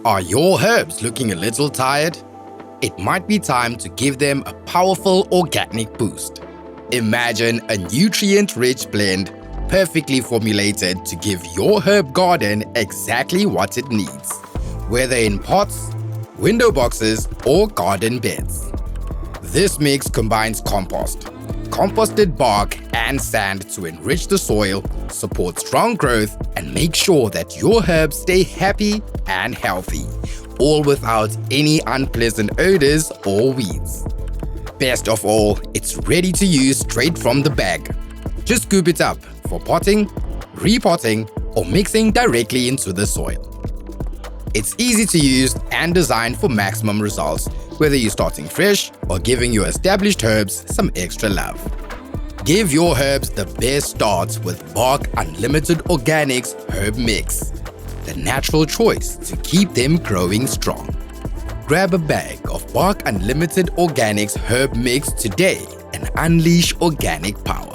Are your herbs looking a little tired? It might be time to give them a powerful organic boost. Imagine a nutrient-rich blend, perfectly formulated to give your herb garden exactly what it needs, whether in pots, window boxes, or garden beds. This mix combines compost, composted bark, and sand to enrich the soil, support strong growth, and make sure that your herbs stay happy and healthy, all without any unpleasant odors or weeds. Best of all, it's ready to use straight from the bag. Just scoop it up for potting, repotting, or mixing directly into the soil. It's easy to use and designed for maximum results, whether you're starting fresh or giving your established herbs some extra love. Give your herbs the best start with Bark Unlimited Organics Herb Mix, the natural choice to keep them growing strong. Grab a bag of Bark Unlimited Organics Herb Mix today and unleash organic power.